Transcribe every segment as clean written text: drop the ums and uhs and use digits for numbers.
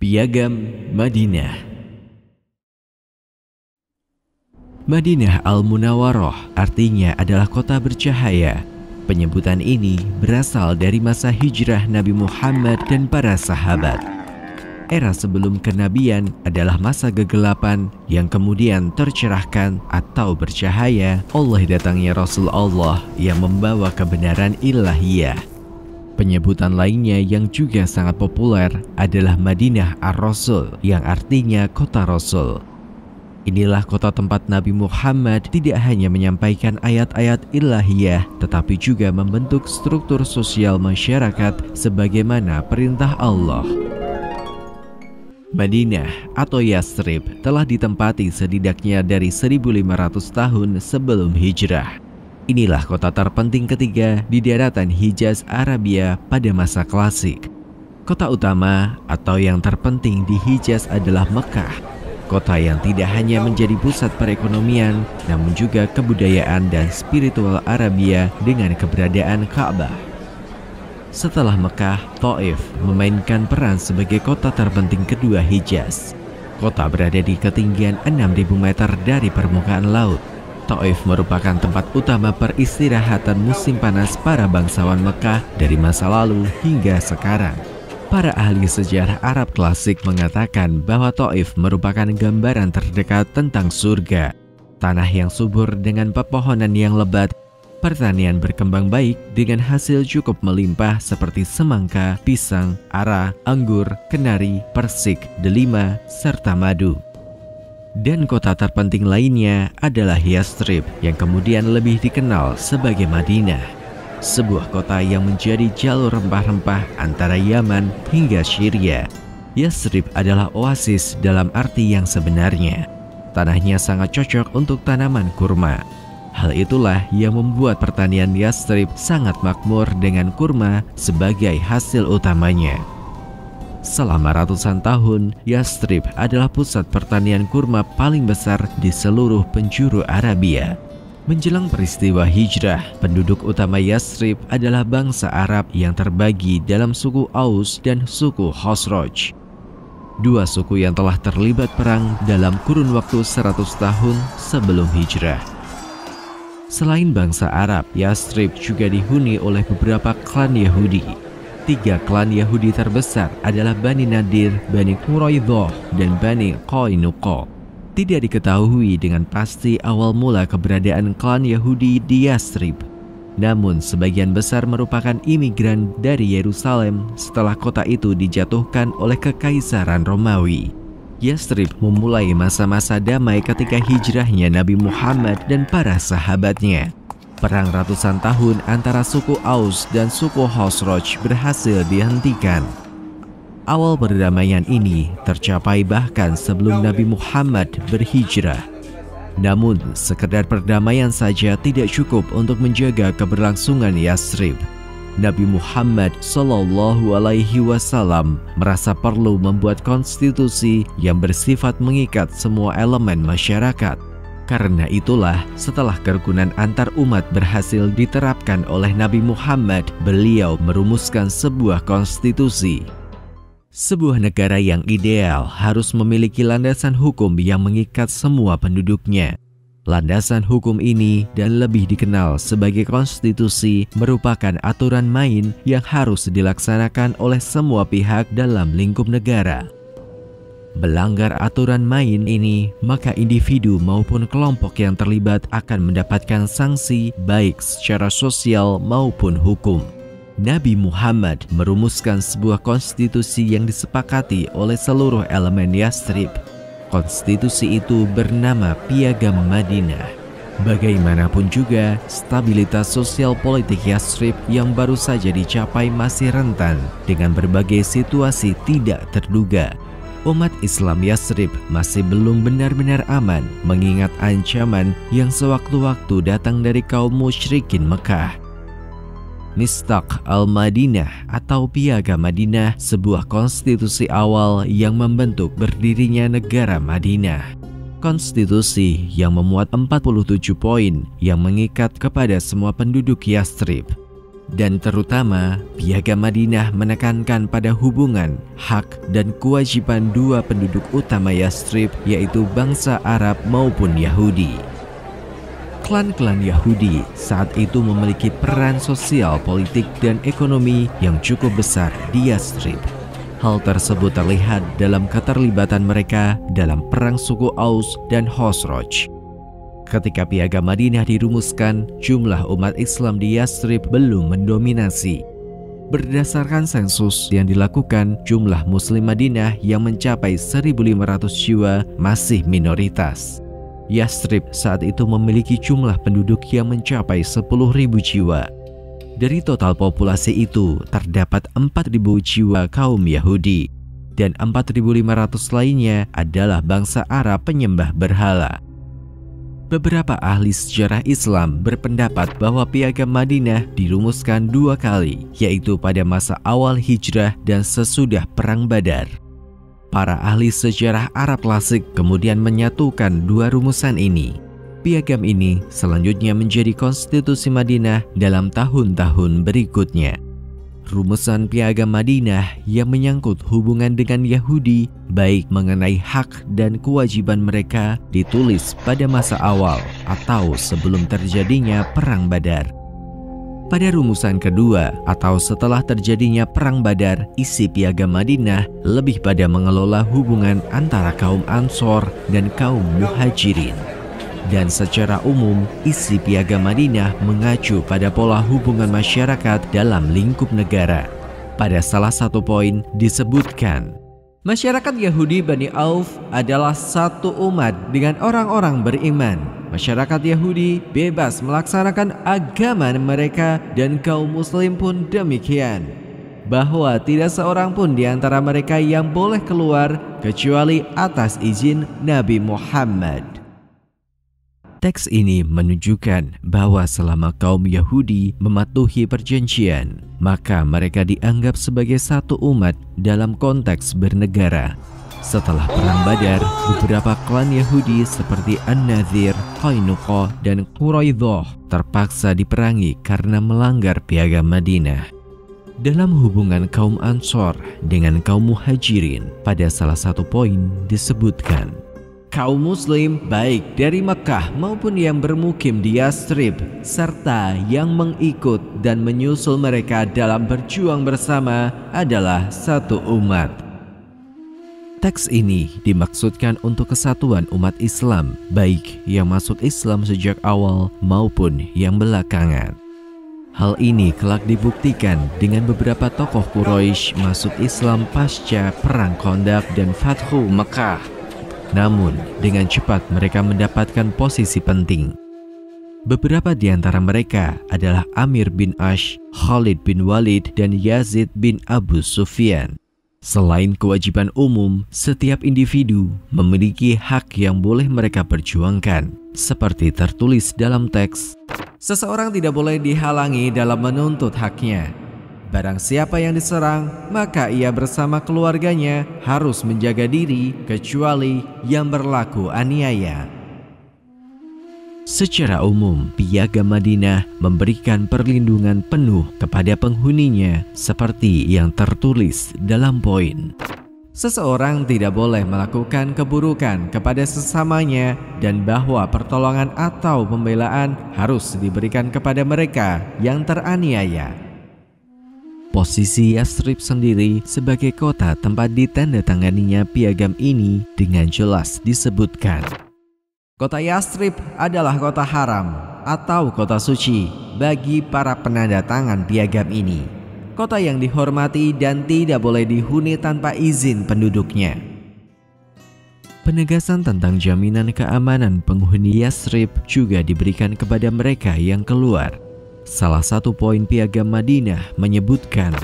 Piagam Madinah. Madinah Al-Munawwarah artinya adalah kota bercahaya. Penyebutan ini berasal dari masa hijrah Nabi Muhammad dan para sahabat. Era sebelum kenabian adalah masa kegelapan yang kemudian tercerahkan atau bercahaya oleh datangnya Rasul Allah yang membawa kebenaran ilahiyah. Penyebutan lainnya yang juga sangat populer adalah Madinah Ar-Rasul yang artinya kota Rasul. Inilah kota tempat Nabi Muhammad tidak hanya menyampaikan ayat-ayat ilahiyah tetapi juga membentuk struktur sosial masyarakat sebagaimana perintah Allah. Madinah atau Yathrib telah ditempati setidaknya dari 1500 tahun sebelum hijrah. Inilah kota terpenting ketiga di daratan Hijaz Arabia pada masa klasik. Kota utama atau yang terpenting di Hijaz adalah Mekah, kota yang tidak hanya menjadi pusat perekonomian namun juga kebudayaan dan spiritual Arabia dengan keberadaan Ka'bah. Setelah Mekah, Thaif memainkan peran sebagai kota terpenting kedua Hijaz. Kota berada di ketinggian 6.000 meter dari permukaan laut. Thaif merupakan tempat utama peristirahatan musim panas para bangsawan Mekah dari masa lalu hingga sekarang. Para ahli sejarah Arab klasik mengatakan bahwa Thaif merupakan gambaran terdekat tentang surga. Tanah yang subur dengan pepohonan yang lebat, pertanian berkembang baik dengan hasil cukup melimpah seperti semangka, pisang, ara, anggur, kenari, persik, delima, serta madu. Dan kota terpenting lainnya adalah Yathrib yang kemudian lebih dikenal sebagai Madinah. Sebuah kota yang menjadi jalur rempah-rempah antara Yaman hingga Syria. Yathrib adalah oasis dalam arti yang sebenarnya. Tanahnya sangat cocok untuk tanaman kurma. Hal itulah yang membuat pertanian Yathrib sangat makmur dengan kurma sebagai hasil utamanya. Selama ratusan tahun, Yathrib adalah pusat pertanian kurma paling besar di seluruh penjuru Arabia. Menjelang peristiwa hijrah, penduduk utama Yathrib adalah bangsa Arab yang terbagi dalam suku Aus dan suku Khosraj. Dua suku yang telah terlibat perang dalam kurun waktu 100 tahun sebelum hijrah. Selain bangsa Arab, Yathrib juga dihuni oleh beberapa klan Yahudi. 3 klan Yahudi terbesar adalah Bani Nadir, Bani Quraidah, dan Bani Qainuqa. Tidak diketahui dengan pasti awal mula keberadaan klan Yahudi di Yathrib. Namun sebagian besar merupakan imigran dari Yerusalem setelah kota itu dijatuhkan oleh Kekaisaran Romawi. Yathrib memulai masa-masa damai ketika hijrahnya Nabi Muhammad dan para sahabatnya. Perang ratusan tahun antara suku Aus dan suku Khosraj berhasil dihentikan. Awal perdamaian ini tercapai bahkan sebelum Nabi Muhammad berhijrah. Namun, sekedar perdamaian saja tidak cukup untuk menjaga keberlangsungan Yathrib. Nabi Muhammad SAW merasa perlu membuat konstitusi yang bersifat mengikat semua elemen masyarakat. Karena itulah, setelah kerukunan antar umat berhasil diterapkan oleh Nabi Muhammad, beliau merumuskan sebuah konstitusi. Sebuah negara yang ideal harus memiliki landasan hukum yang mengikat semua penduduknya. Landasan hukum ini dan lebih dikenal sebagai konstitusi merupakan aturan main yang harus dilaksanakan oleh semua pihak dalam lingkup negara. Melanggar aturan main ini, maka individu maupun kelompok yang terlibat akan mendapatkan sanksi baik secara sosial maupun hukum. Nabi Muhammad merumuskan sebuah konstitusi yang disepakati oleh seluruh elemen Yathrib. Konstitusi itu bernama Piagam Madinah. Bagaimanapun juga, stabilitas sosial politik Yathrib yang baru saja dicapai masih rentan dengan berbagai situasi tidak terduga. Umat Islam Yathrib masih belum benar-benar aman mengingat ancaman yang sewaktu-waktu datang dari kaum musyrikin Mekah. Mistaq al-Madinah atau Piagam Madinah, sebuah konstitusi awal yang membentuk berdirinya negara Madinah. Konstitusi yang memuat 47 poin yang mengikat kepada semua penduduk Yathrib. Dan terutama, Piagam Madinah menekankan pada hubungan, hak, dan kewajiban dua penduduk utama Yathrib, yaitu bangsa Arab maupun Yahudi. Klan-klan Yahudi saat itu memiliki peran sosial, politik, dan ekonomi yang cukup besar di Yathrib. Hal tersebut terlihat dalam keterlibatan mereka dalam perang suku Aus dan Khosraj. Ketika Piagam Madinah dirumuskan, jumlah umat Islam di Yathrib belum mendominasi. Berdasarkan sensus yang dilakukan, jumlah Muslim Madinah yang mencapai 1.500 jiwa masih minoritas. Yathrib saat itu memiliki jumlah penduduk yang mencapai 10.000 jiwa. Dari total populasi itu, terdapat 4.000 jiwa kaum Yahudi, dan 4.500 lainnya adalah bangsa Arab penyembah berhala. Beberapa ahli sejarah Islam berpendapat bahwa Piagam Madinah dirumuskan 2 kali, yaitu pada masa awal hijrah dan sesudah Perang Badar. Para ahli sejarah Arab klasik kemudian menyatukan 2 rumusan ini. Piagam ini selanjutnya menjadi konstitusi Madinah dalam tahun-tahun berikutnya. Rumusan Piagam Madinah yang menyangkut hubungan dengan Yahudi, baik mengenai hak dan kewajiban mereka, ditulis pada masa awal atau sebelum terjadinya Perang Badar. Pada rumusan kedua atau setelah terjadinya Perang Badar, isi Piagam Madinah lebih pada mengelola hubungan antara kaum Ansor dan kaum Muhajirin. Dan secara umum, isi Piagam Madinah mengacu pada pola hubungan masyarakat dalam lingkup negara. Pada salah satu poin disebutkan, masyarakat Yahudi Bani Auf adalah satu umat dengan orang-orang beriman. Masyarakat Yahudi bebas melaksanakan agama mereka dan kaum Muslim pun demikian. Bahwa tidak seorang pun di antara mereka yang boleh keluar kecuali atas izin Nabi Muhammad. Teks ini menunjukkan bahwa selama kaum Yahudi mematuhi perjanjian, maka mereka dianggap sebagai satu umat dalam konteks bernegara. Setelah Perang Badar, beberapa klan Yahudi seperti An-Nadhir, Qainuqa, dan Quraidah terpaksa diperangi karena melanggar Piagam Madinah. Dalam hubungan kaum Ansor dengan kaum Muhajirin, pada salah satu poin disebutkan, kaum Muslim baik dari Mekah maupun yang bermukim di Yathrib serta yang mengikut dan menyusul mereka dalam berjuang bersama adalah satu umat. Teks ini dimaksudkan untuk kesatuan umat Islam, baik yang masuk Islam sejak awal maupun yang belakangan. Hal ini kelak dibuktikan dengan beberapa tokoh Quraisy masuk Islam pasca Perang Khandaq dan Fathu Mekah. Namun, dengan cepat mereka mendapatkan posisi penting. Beberapa di antara mereka adalah Amir bin Ash, Khalid bin Walid, dan Yazid bin Abu Sufyan. Selain kewajiban umum, setiap individu memiliki hak yang boleh mereka perjuangkan. Seperti tertulis dalam teks, seseorang tidak boleh dihalangi dalam menuntut haknya. Barang siapa yang diserang, maka ia bersama keluarganya harus menjaga diri kecuali yang berlaku aniaya. Secara umum, Piagam Madinah memberikan perlindungan penuh kepada penghuninya seperti yang tertulis dalam poin. Seseorang tidak boleh melakukan keburukan kepada sesamanya dan bahwa pertolongan atau pembelaan harus diberikan kepada mereka yang teraniaya. Posisi Yathrib sendiri sebagai kota tempat ditandatanganinya piagam ini dengan jelas disebutkan. Kota Yathrib adalah kota haram atau kota suci bagi para penanda tangan piagam ini. Kota yang dihormati dan tidak boleh dihuni tanpa izin penduduknya. Penegasan tentang jaminan keamanan penghuni Yathrib juga diberikan kepada mereka yang keluar. Salah satu poin Piagam Madinah menyebutkan,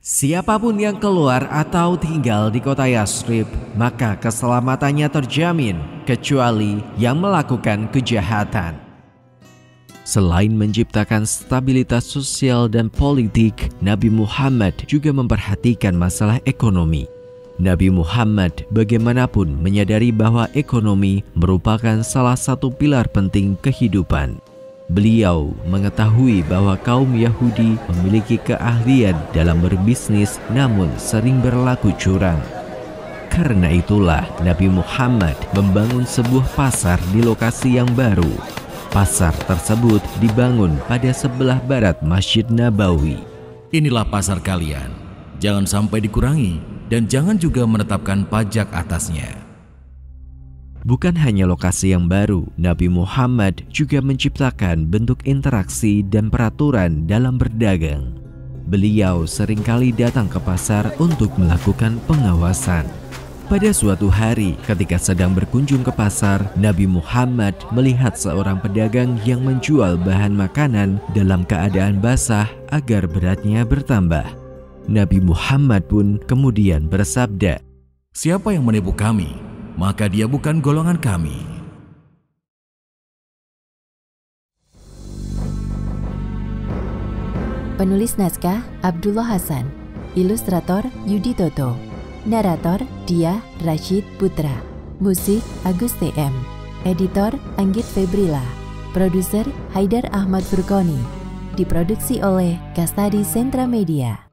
siapapun yang keluar atau tinggal di kota Yathrib, maka keselamatannya terjamin, kecuali yang melakukan kejahatan. Selain menciptakan stabilitas sosial dan politik, Nabi Muhammad juga memperhatikan masalah ekonomi. Nabi Muhammad bagaimanapun menyadari bahwa ekonomi merupakan salah satu pilar penting kehidupan. Beliau mengetahui bahwa kaum Yahudi memiliki keahlian dalam berbisnis namun sering berlaku curang. Karena itulah Nabi Muhammad membangun sebuah pasar di lokasi yang baru. Pasar tersebut dibangun pada sebelah barat Masjid Nabawi. Inilah pasar kalian, jangan sampai dikurangi dan jangan juga menetapkan pajak atasnya. Bukan hanya lokasi yang baru, Nabi Muhammad juga menciptakan bentuk interaksi dan peraturan dalam berdagang. Beliau seringkali datang ke pasar untuk melakukan pengawasan. Pada suatu hari, ketika sedang berkunjung ke pasar, Nabi Muhammad melihat seorang pedagang yang menjual bahan makanan dalam keadaan basah agar beratnya bertambah. Nabi Muhammad pun kemudian bersabda, "Siapa yang menipu kami, maka dia bukan golongan kami." Penulis naskah Abdullah Hasan, ilustrator Yudi Toto, narator Dia Rashid Putra, musik Agus TM, editor Anggit Febrila, produser Haidar Ahmad Furqoni, diproduksi oleh Kastadi Sentra Media.